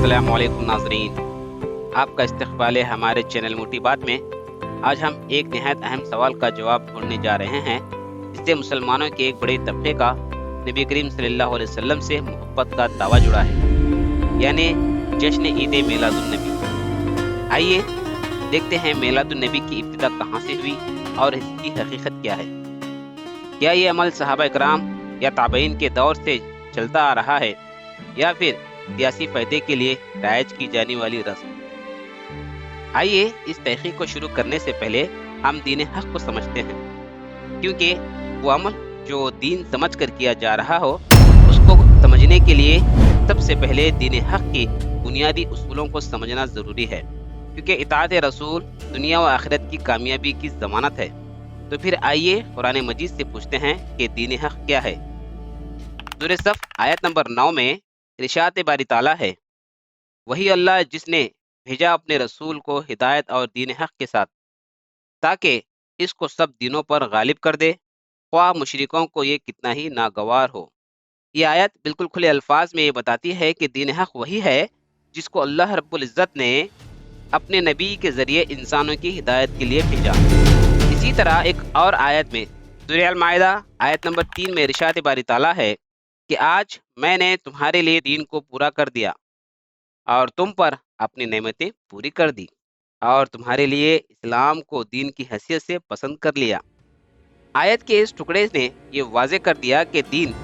अस्सलामु अलैकुम नाज़रीन, आपका इस्तक़बाल है हमारे चैनल मोटी बात में। आज हम एक निहायत अहम सवाल का जवाब ढूंढने जा रहे हैं, जिससे मुसलमानों के एक बड़े तबके का नबी करीम सल्लल्लाहु अलैहि वसल्लम से मोहब्बत का दावा जुड़ा है, यानी जश्न ईद मीलादुन्नबी। आइए देखते हैं मीलादुन्नबी की इब्तिदा कहाँ से हुई और इसकी हकीकत क्या है। क्या ये अमल सहाबा इकराम या ताबईन के दौर से चलता आ रहा है, या फिर सियासी फायदे के लिए राइज की जाने वाली रस्म। आइए इस तहकीक को शुरू करने से पहले हम दीन हक को समझते हैं, क्योंकि वो अमल जो दीन समझ कर किया जा रहा हो, उसको समझने के लिए सबसे पहले दीन हक की बुनियादी उसूलों को समझना ज़रूरी है, क्योंकि इताअत रसूल दुनिया व आखिरत की कामयाबी की ज़मानत है। तो फिर आइए कुरान मजीद से पूछते हैं कि दीन हक क्या है। सूरह सफ आयत नंबर 9 में इरशाद बारी ताला है, वही अल्लाह जिसने भेजा अपने रसूल को हिदायत और दीन हक के साथ, ताकि इसको सब दिनों पर गालिब कर दे, ख्वाह मुशरिकों को ये कितना ही नागवार हो। ये आयत बिल्कुल खुले अल्फाज में ये बताती है कि दीन हक वही है जिसको अल्लाह रब्बुल इज़्ज़त ने अपने नबी के ज़रिए इंसानों की हिदायत के लिए भेजा। इसी तरह एक और आयत में सूरह अल-माइदा आयत नंबर 3 में इरशाद बारी ताला है कि आज मैंने तुम्हारे लिए दीन को पूरा कर दिया और तुम पर अपनी नेमतें पूरी कर दी और तुम्हारे लिए इस्लाम को दीन की हैसियत से पसंद कर लिया। आयत के इस टुकड़े ने ये वाज़े कर दिया कि दीन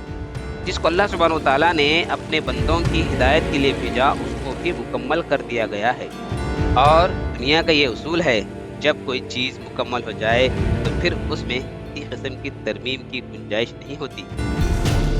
जिसको अल्लाह सुब्हानहू तआला ने अपने बंदों की हिदायत के लिए भेजा, उसको भी मुकम्मल कर दिया गया है। और दुनिया का ये उसूल है, जब कोई चीज़ मुकम्मल हो जाए तो फिर उसमें किसी किस्म की तरमीम की गुंजाइश नहीं होती।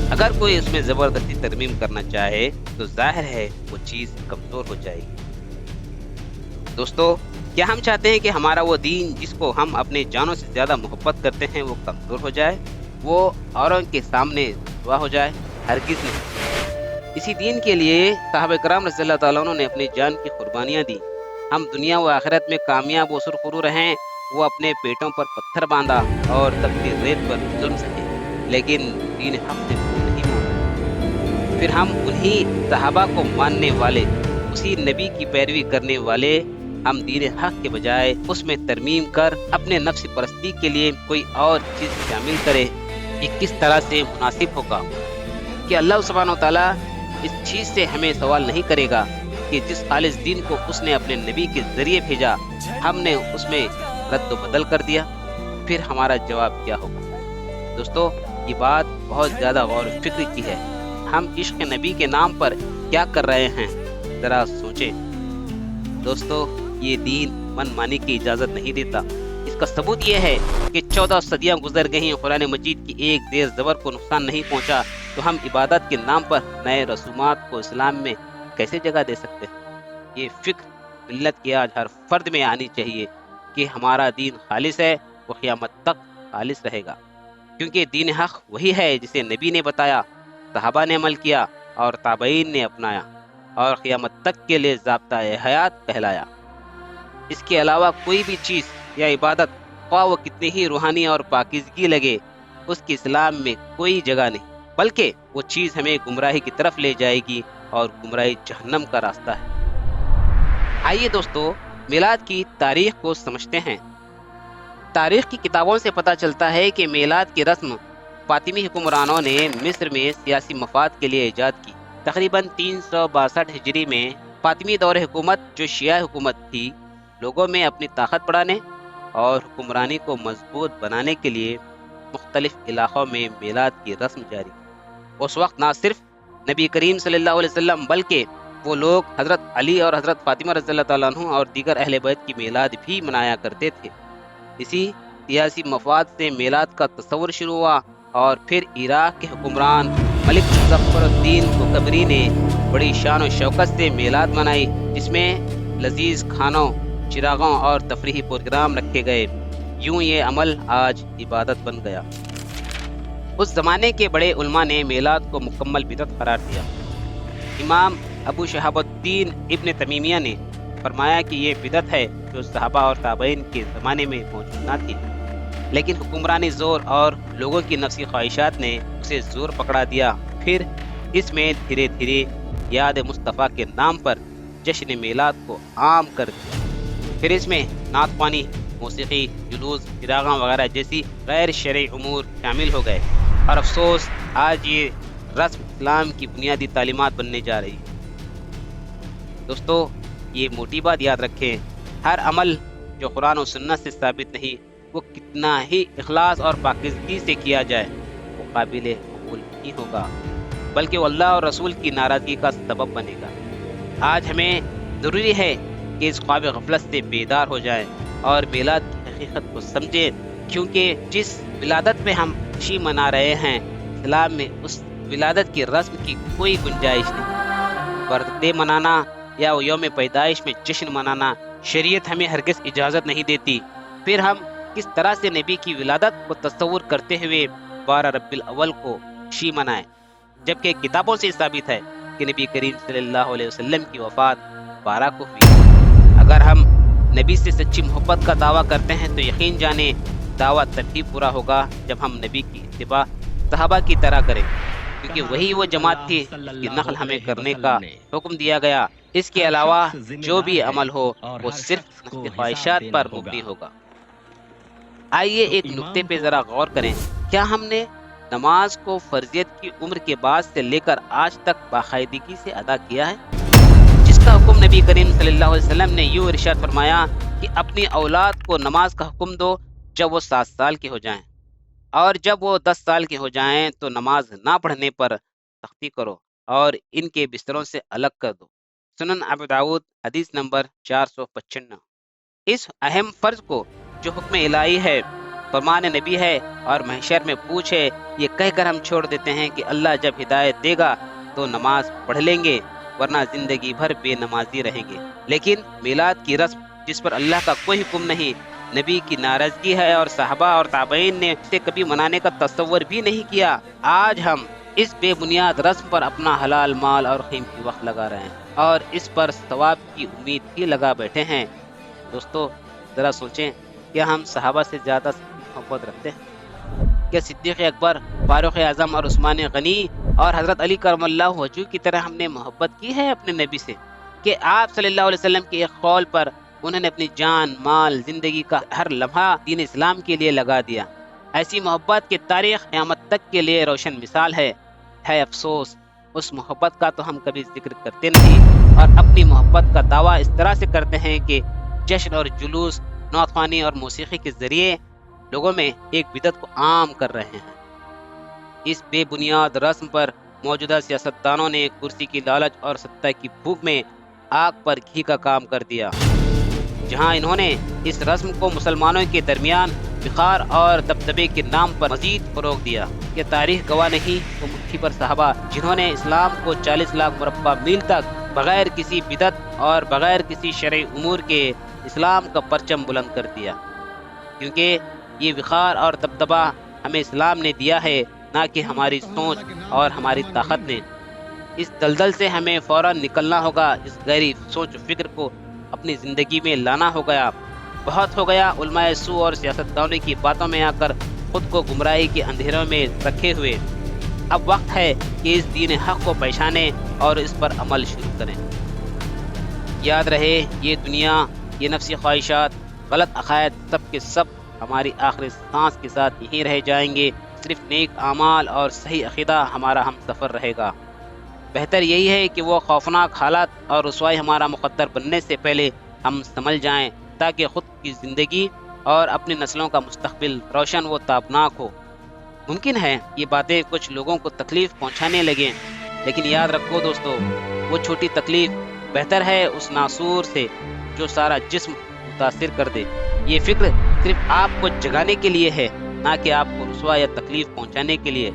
अगर कोई उसमें ज़बरदस्ती तरमीम करना चाहे तो जाहिर है वो चीज़ कमज़ोर हो जाएगी। दोस्तों, क्या हम चाहते हैं कि हमारा वो दीन जिसको हम अपने जानों से ज़्यादा मोहब्बत करते हैं वो कमज़ोर हो जाए, वो औरों के सामने रुसवा हो जाए? हरगिज़ नहीं। इसी दीन के लिए सहाबा किराम रज़ियल्लाहु तआला अन्हुम ने अपनी जान की कुर्बानियाँ दी। हम दुनिया व आखिरत में कामयाब व सुरखुरू रहें, वो अपने पेटों पर पत्थर बांधा और तख्ती रेत पर जुल्म सहे, लेकिन दीन हक से नहीं माना। फिर हम उन्हीं सहाबा को मानने वाले, उसी नबी की पैरवी करने वाले, हम दीन हक के बजाय उसमें तरमीम कर अपने नफ्स परस्ती के लिए कोई और चीज़ शामिल करे, ये किस तरह से मुनासिब होगा? कि अल्लाह सुब्हानहू तआला इस चीज़ से हमें सवाल नहीं करेगा कि जिस खालिस दीन को उसने अपने नबी के ज़रिए भेजा, हमने उसमें रद्द बदल कर दिया, फिर हमारा जवाब क्या होगा? दोस्तों, ये बात बहुत ज़्यादा गौर फिक्र की है। हम इश्क नबी के नाम पर क्या कर रहे हैं, ज़रा सोचें। दोस्तों, ये दीन मनमानी की इजाज़त नहीं देता। इसका सबूत ये है कि 14 सदियाँ गुजर गई, कुरान मजीद की एक देर ज़बर को नुकसान नहीं पहुँचा, तो हम इबादत के नाम पर नए रसूमात को इस्लाम में कैसे जगह दे सकते हैं? ये फ़िक्र मिल्लत की आज हर फर्द में आनी चाहिए कि हमारा दीन खालिस है, वो क़यामत तक खालिस रहेगा, क्योंकि दीन हक वही है जिसे नबी ने बताया, सहाबा ने अमल किया और ताबईन ने अपनाया और क़यामत तक के लिए ज़ाब्ता-ए हयात कहलाया। इसके अलावा कोई भी चीज़ या इबादत, ख्वाह वो कितनी ही रूहानी और पाकीज़गी लगे, उसकी इस्लाम में कोई जगह नहीं, बल्कि वो चीज़ हमें गुमराही की तरफ ले जाएगी और गुमराही जहन्नम का रास्ता है। आइए दोस्तों, मिलाद की तारीख़ को समझते हैं। तारीख़ की किताबों से पता चलता है कि मिलाद की रस्म फातिमी हुक्मरानों ने मिस्र में सियासी मफाद के लिए ईजाद की। तकरीबन 362 हिजरी में फातिमी दौर हुकूमत, जो शिया हुकूमत थी, लोगों में अपनी ताकत बढ़ाने और हुक्मरानी को मजबूत बनाने के लिए मुख्तलिफ इलाक़ों में मिलाद की रस्म जारी की। उस वक्त ना सिर्फ नबी करीम सल्लल्लाहु अलैहि वसल्लम, बल्कि वो लोग हज़रत अली और हज़रत फातिमा रज़ियल्लाहु तआला अन्हुम और दीगर अहले बैत की मिलाद भी मनाया करते थे। इसी सियासी मफाद से मिलाद का तस्वुर शुरू हुआ और फिर इराक़ के हुक्मरान मलिक ज़फ़रुद्दीन कोकबरी ने बड़ी शान और शौकत से मिलाद मनाई, जिसमें लजीज खानों, चिरागों और तफरीही प्रोग्राम रखे गए। यूं ये अमल आज इबादत बन गया। उस ज़माने के बड़े उलमा ने मिलाद को मुकम्मल बिदअत करार दिया। इमाम अबू शहाबुद्दीन इब्न तमीमिया ने फरमाया कि ये बिदअत है जो सहाबा और ताबईन के ज़माने में मौजूद ना थी, लेकिन हुक्मरानी ज़ोर और लोगों की नफ्सी ख्वाहिशात ने उसे ज़ोर पकड़ा दिया। फिर इसमें धीरे धीरे याद मुस्तफ़ा के नाम पर जश्न میلاد کو عام कर दिया। फिर इसमें नात ख्वानी, मौसीकी, जुलूस, चिरागां वगैरह जैसी गैर शरई उमूर शामिल हो गए, और अफसोस आज ये रस्म इस्लाम की बुनियादी तालीमात बनने जा रही है। दोस्तों, ये मोटी बात याद रखें, हर अमल जो कुरान और सुन्नत से साबित नहीं, वो कितना ही इखलास और पाकीज़गी से किया जाए, वो काबिल कबूल नहीं होगा, बल्कि वो अल्लाह और रसूल की नाराज़गी का सबब बनेगा। आज हमें ज़रूरी है कि इस ख्वाब गफलत से बेदार हो जाएं और मिलाद की हकीकत को समझें, क्योंकि जिस विलादत में हम खुशी मना रहे हैं, इस्लाम में उस विलादत की रस्म की कोई गुंजाइश नहीं। बर्थडे मनाना या यौम पैदाइश में जश्न मनाना शरीयत हमें हरगिज़ इजाज़त नहीं देती। फिर हम किस तरह से नबी की विलादत को तस्वुर करते हुए 12 रब्बिल अव्वल को खुशी मनाएं, जबकि किताबों से साबित है कि नबी करीम सल्लल्लाहु अलैहि वसल्लम की वफ़ात 12 को हुई। अगर हम नबी से सच्ची मोहब्बत का दावा करते हैं तो यकीन जाने दावा तभी पूरा होगा जब हम नबी की इत्तिबा सहाबा की तरह करें, क्योंकि वही वो जमात थी कि नक़ल हमें करने का हुक्म दिया गया। इसके अलावा जो भी अमल हो वो सिर्फ नफ्स ख्वाहिशात पर मुबनी होगा। आइए एक नुक्ते पे ज़रा गौर करें, क्या हमने नमाज को फर्जियत की उम्र के बाद से लेकर आज तक बाकायदगी से अदा किया है? जिसका हुक्म नबी करीम सल्लल्लाहु अलैहि वसल्लम ने यूँ इरशाद फरमाया कि अपनी औलाद को नमाज का हुक्म दो जब वो 7 साल के हो जाएं, और जब वो 10 साल के हो जाएं तो नमाज ना पढ़ने पर सख्ती करो और इनके बिस्तरों से अलग कर दो। सुनन अबू दाऊद हदीस नंबर 455। इस अहम फ़र्ज को जो हुक्म इलाही है, फरमान नबी है और महशर में पूछ है, ये कहकर हम छोड़ देते हैं कि अल्लाह जब हिदायत देगा तो नमाज पढ़ लेंगे, वरना जिंदगी भर बेनमाजी रहेंगे। लेकिन मिलाद की रस्म जिस पर अल्लाह का कोई हुक्म नहीं, नबी की नाराज़गी है और सहाबा और ताबईन ने इसे कभी मनाने का तसव्वुर भी नहीं किया, आज हम इस बेबुनियाद रस्म पर अपना हलाल माल और कीमती वक्त लगा रहे हैं और इस पर सवाब की उम्मीद भी लगा बैठे हैं। दोस्तों, ज़रा सोचें, क्या हम सहाबा से ज़्यादा मोहब्बत रखते हैं? क्या सिद्दीक़ अकबर, फारूक़ आज़म और उस्मान गनी और हज़रत अली करमल्लाहु वजहू की तरह हमने मोहब्बत की है अपने नबी से, कि आप सल्लल्लाहु अलैहि वसल्लम के एक कौल पर उन्होंने अपनी जान, माल, ज़िंदगी का हर लम्हा दीन इस्लाम के लिए लगा दिया? ऐसी मोहब्बत की तारीख़ क़यामत तक के लिए रोशन मिसाल है। अफसोस, उस मोहब्बत का तो हम कभी जिक्र करते नहीं और अपनी मोहब्बत का दावा इस तरह से करते हैं कि जश्न और जुलूस, नात ख्वानी और मौसीकी के ज़रिए लोगों में एक बिदअत को आम कर रहे हैं। इस बेबुनियाद रस्म पर मौजूदा सियासतदानों ने कुर्सी की लालच और सत्ता की भूख में आग पर घी का काम कर दिया। जहां इन्होंने इस रस्म को मुसलमानों के दरमियान फ़िखार और दबदबे के नाम पर मजीद फ़रोग़ दिया। ये तारीख़ गवाह नहीं तो मुट्ठी पर सहाबा, जिन्होंने इस्लाम को 40 लाख मुरब्बा मील तक बग़ैर किसी बिदअत और बग़ैर किसी शरई उमूर के इस्लाम का परचम बुलंद कर दिया। क्योंकि ये विखार और दबदबा हमें इस्लाम ने दिया है, ना कि हमारी सोच और हमारी ताकत ने। इस दलदल से हमें फ़ौरन निकलना होगा। इस गहरी सोच फ़िक्र को अपनी ज़िंदगी में लाना हो गया। बहुत हो गया उलमाए सू और सियासतदानों की बातों में आकर खुद को गुमराही के अंधेरों में रखे हुए। अब वक्त है कि इस दीन हक़ को पहचानें और इस पर अमल शुरू करें। याद रहे, ये दुनिया, ये नफ्सी ख्वाहिशात, गलत अक़ायद सब के सब हमारी आखिरी सांस के साथ यहीं रह जाएंगे। सिर्फ नेक आमाल और सही अक़ीदा हमारा हम सफ़र रहेगा। बेहतर यही है कि वो खौफनाक हालात और रुसवाई हमारा मुक़द्दर बनने से पहले हम समझ जाएं, ताकि ख़ुद की ज़िंदगी और अपनी नस्लों का मुस्तक़बिल रोशन व ताबनाक हो। मुमकिन है ये बातें कुछ लोगों को तकलीफ़ पहुँचाने लगें, लेकिन याद रखो दोस्तों, वो छोटी तकलीफ़ बेहतर है उस नासूर से जो सारा जिस्म मुतासिर कर दे। ये फ़िक्र सिर्फ आपको जगाने के लिए है, ना कि आपको रुसवा या तकलीफ़ पहुँचाने के लिए।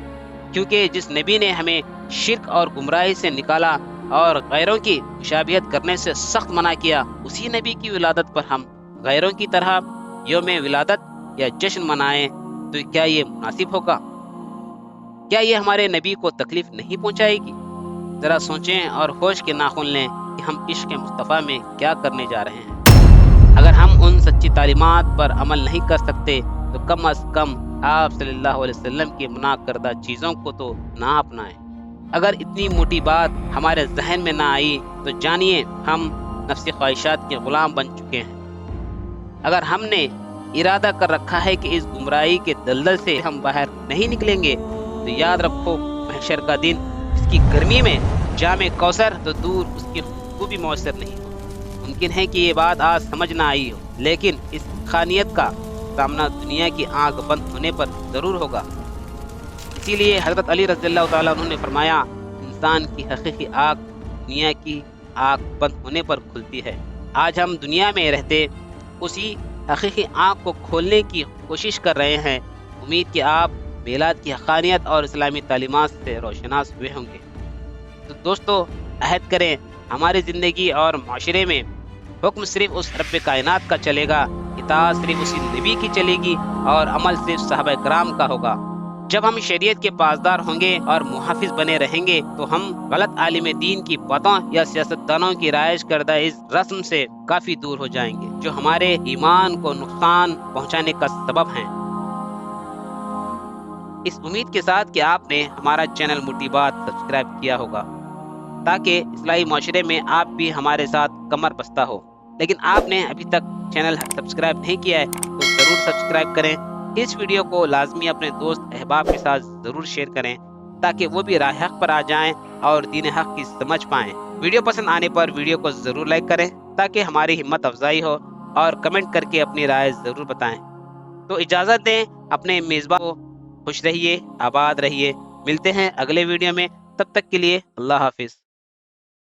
क्योंकि जिस नबी ने हमें शिर्क और गुमराही से निकाला और गैरों की मुशाबियत करने से सख्त मना किया, उसी नबी की विलादत पर हम गैरों की तरह यौम विलादत या जश्न मनाएं, तो क्या ये मुनासिब होगा? क्या ये हमारे नबी को तकलीफ नहीं पहुंचाएगी? ज़रा सोचें और होश के नाखून लें कि हम इश्क़ मुस्तफ़ा में क्या करने जा रहे हैं। अगर हम उन सच्ची तालीमात पर अमल नहीं कर सकते तो कम अज़ कम आप सल्लल्लाहु अलैहि वसल्लम की मना करदा चीज़ों को तो ना अपनाएं। अगर इतनी मोटी बात हमारे जहन में ना आई तो जानिए हम नफ्सी ख्वाहिशात के गुलाम बन चुके हैं। अगर हमने इरादा कर रखा है कि इस गुमराही के दलदल से हम बाहर नहीं निकलेंगे तो याद रखो, महशर का दिन इसकी गर्मी में जामे कौसर तो दूर उसकी खुशबू भी मौसर नहीं हो। मुमकिन है कि ये बात आज समझ ना आई हो, लेकिन इस खानियत का सामना दुनिया की आंख बंद होने पर जरूर होगा। इसीलिए हजरत अली रज़ियल्लाहु ताला अन्हु ने फरमाया, इंसान की हकीकी आँख दुनिया की आँख बंद होने पर खुलती है। आज हम दुनिया में रहते उसी हकीकी आँख को खोलने की कोशिश कर रहे हैं। उम्मीद कि आप मिलाद की हक़ानियत और इस्लामी तालीमात से रोशनास हुए होंगे। तो दोस्तों, अहद करें हमारी ज़िंदगी और माशरे में हुक्म सिर्फ उस रब्बे कायनात का चलेगा, इताअत सिर्फ उसी नबी की चलेगी और अमल सिर्फ सहाबा कराम का होगा। जब हम शरीयत के पासदार होंगे और मुहाफिज बने रहेंगे तो हम गलत आलिम दीन की बातों या सियासतदानों की राइज करदा इस रस्म से काफी दूर हो जाएंगे, जो हमारे ईमान को नुकसान पहुंचाने का सबब हैं। इस उम्मीद के साथ कि आपने हमारा चैनल मुट्ठी बात सब्सक्राइब किया होगा, ताकि इस्लाही माशरे में आप भी हमारे साथ कमर बस्ता हो। लेकिन आपने अभी तक चैनल सब्सक्राइब नहीं किया है तो ज़रूर सब्सक्राइब करें। इस वीडियो को लाजमी अपने दोस्त अहबाब के साथ ज़रूर शेयर करें, ताकि वो भी राह हक पर आ जाएं और दीन हक की समझ पाएं। वीडियो पसंद आने पर वीडियो को ज़रूर लाइक करें, ताकि हमारी हिम्मत अफजाई हो, और कमेंट करके अपनी राय ज़रूर बताएं। तो इजाज़त दें, अपने मेज़बान को खुश रहिए, आबाद रहिए। मिलते हैं अगले वीडियो में, तब तक के लिए अल्लाह हाफिज़।